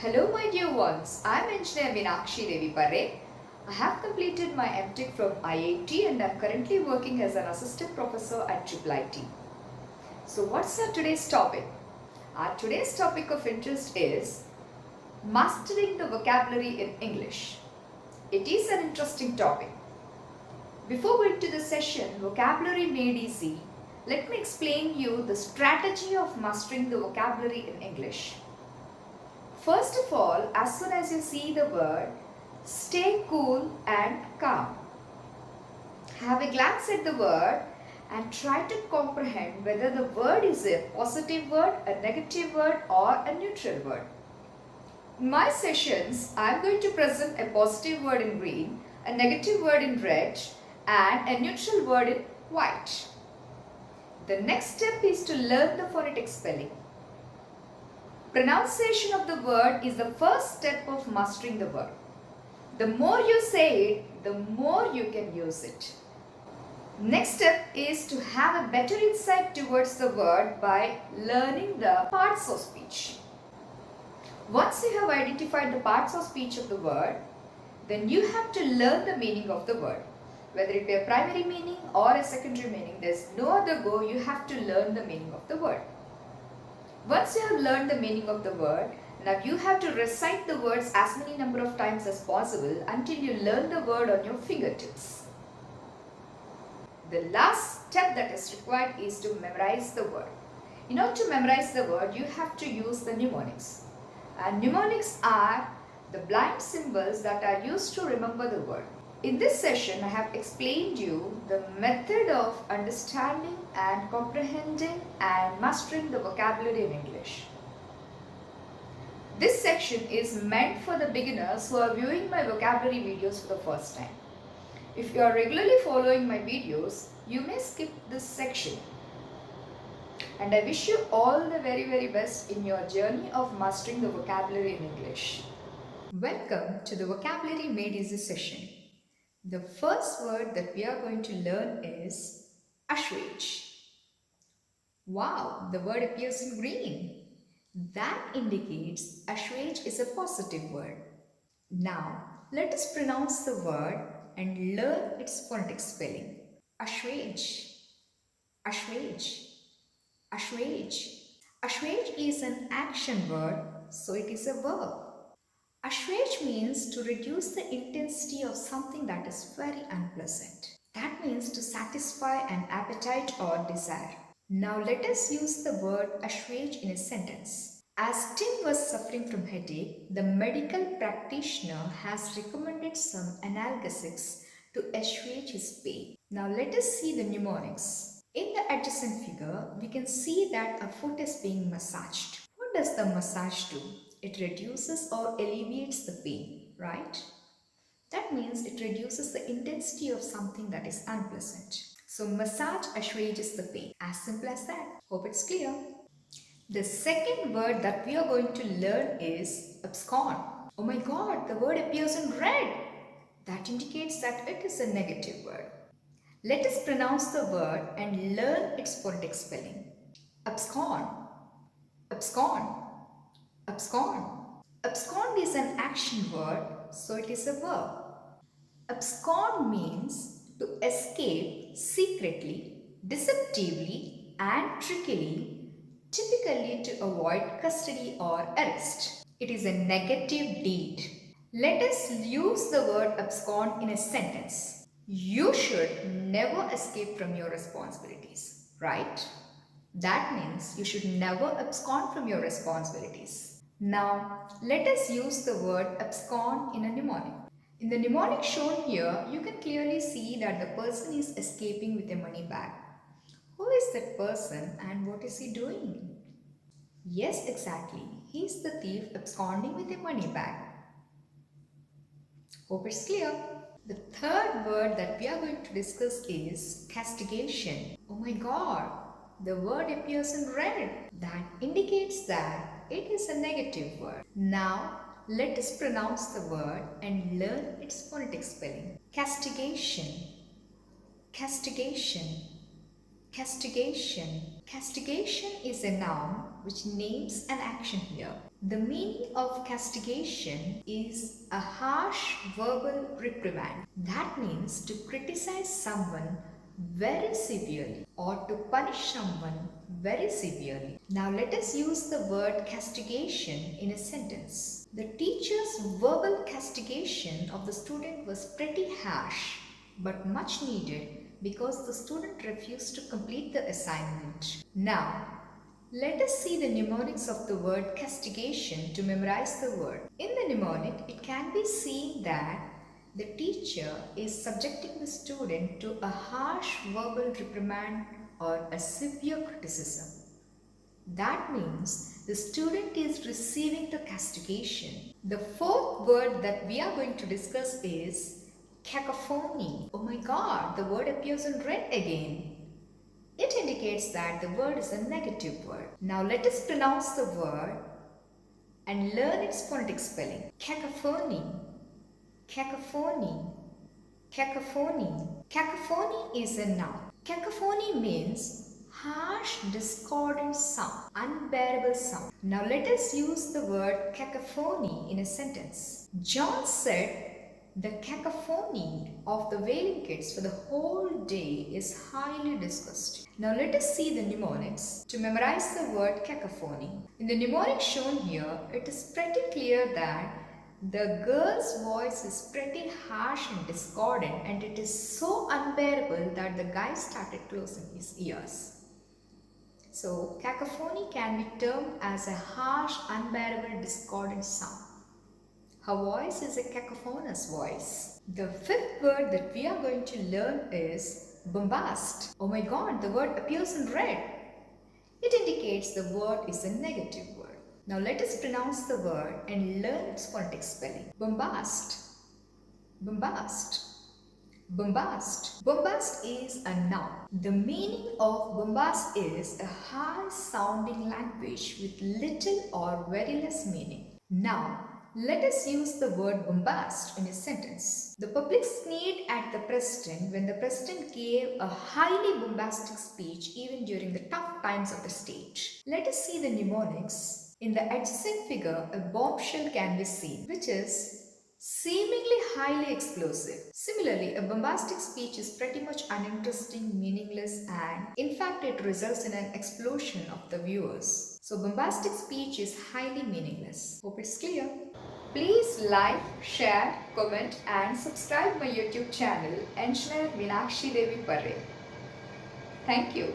Hello my dear ones, I am Engineer Meenakshi Devi Parre. I have completed my MTech from IIT and I am currently working as an assistant professor at IIIT. So what's our today's topic? Our today's topic of interest is mastering the vocabulary in English. It is an interesting topic. Before going to the session, Vocabulary Made Easy, let me explain you the strategy of mastering the vocabulary in English. First of all, as soon as you see the word, stay cool and calm. Have a glance at the word and try to comprehend whether the word is a positive word, a negative word or a neutral word. In my sessions, I am going to present a positive word in green, a negative word in red and a neutral word in white. The next step is to learn the phonetic spelling. Pronunciation of the word is the first step of mastering the word. The more you say it, the more you can use it. Next step is to have a better insight towards the word by learning the parts of speech. Once you have identified the parts of speech of the word, then you have to learn the meaning of the word. Whether it be a primary meaning or a secondary meaning, there is no other go, you have to learn the meaning of the word. Once you have learned the meaning of the word, now you have to recite the words as many number of times as possible until you learn the word on your fingertips. The last step that is required is to memorize the word. In order to memorize the word, you have to use the mnemonics. And mnemonics are the blind symbols that are used to remember the word. In this session, I have explained you the method of understanding and comprehending and mastering the vocabulary in English. This section is meant for the beginners who are viewing my vocabulary videos for the first time. If you are regularly following my videos, you may skip this section. And I wish you all the very best in your journey of mastering the vocabulary in English. Welcome to the Vocabulary Made Easy session. The first word that we are going to learn is Assuage. Wow, the word appears in green. That indicates assuage is a positive word. Now, let us pronounce the word and learn its phonetic spelling. Assuage, assuage, assuage. Assuage is an action word, so it is a verb. Assuage means to reduce the intensity of something that is very unpleasant. That means to satisfy an appetite or desire. Now let us use the word assuage in a sentence. As Tim was suffering from headache, the medical practitioner has recommended some analgesics to assuage his pain. Now let us see the mnemonics. In the adjacent figure, we can see that a foot is being massaged. What does the massage do? It reduces or alleviates the pain, right? That means it reduces the intensity of something that is unpleasant. So massage assuages the pain. As simple as that. Hope it's clear. The second word that we are going to learn is abscond. Oh my god, the word appears in red. That indicates that it is a negative word. Let us pronounce the word and learn its phonetic spelling. Abscond, abscond, abscond. Abscond is an action word, so it is a verb. Abscond means to escape secretly, deceptively and trickily, typically to avoid custody or arrest. It is a negative deed. Let us use the word abscond in a sentence. You should never escape from your responsibilities, right? That means you should never abscond from your responsibilities. Now, let us use the word abscond in a mnemonic. In the mnemonic shown here, you can clearly see that the person is escaping with a money bag. Who is that person and what is he doing? Yes, exactly. He is the thief absconding with a money bag. Hope it's clear. The third word that we are going to discuss is castigation. Oh my god, the word appears in red. That indicates that it is a negative word. Now, let us pronounce the word and learn its phonetic spelling. Castigation, castigation, Castigation. Castigation is a noun which names an action here. The meaning of castigation is a harsh verbal reprimand. That means to criticize someone very severely or to punish someone very severely. Now let us use the word castigation in a sentence. The teacher's verbal castigation of the student was pretty harsh but much needed because the student refused to complete the assignment. Now, let us see the mnemonics of the word castigation to memorize the word. In the mnemonic, it can be seen that the teacher is subjecting the student to a harsh verbal reprimand or a severe criticism. That means the student is receiving the castigation. The fourth word that we are going to discuss is cacophony. Oh my god, the word appears in red again. It indicates that the word is a negative word. Now let us pronounce the word and learn its phonetic spelling. Cacophony, cacophony, cacophony. Cacophony is a noun. Cacophony means harsh, discordant sound, unbearable sound. Now let us use the word cacophony in a sentence. John said, the cacophony of the wailing kids for the whole day is highly disgusting. Now let us see the mnemonics to memorize the word cacophony. In the mnemonic shown here, it is pretty clear that the girl's voice is pretty harsh and discordant, and it is so unbearable that the guy started closing his ears. So cacophony can be termed as a harsh, unbearable, discordant sound. Her voice is a cacophonous voice. The fifth word that we are going to learn is bombast. Oh my god, the word appears in red. It indicates the word is a negative word. Now let us pronounce the word and learn its phonetic spelling. Bombast, bombast, bombast. Bombast is a noun. The meaning of bombast is a high sounding language with little or very less meaning. Now, let us use the word bombast in a sentence. The public sneered at the president when the president gave a highly bombastic speech even during the tough times of the state. Let us see the mnemonics. In the adjacent figure, a bombshell can be seen, which is seemingly highly explosive. Similarly, a bombastic speech is pretty much uninteresting, meaningless, and in fact it results in an explosion of the viewers. So bombastic speech is highly meaningless. Hope it's clear. Please like, share, comment and subscribe my YouTube channel Er.Meenakshi Devi Parre. Thank you.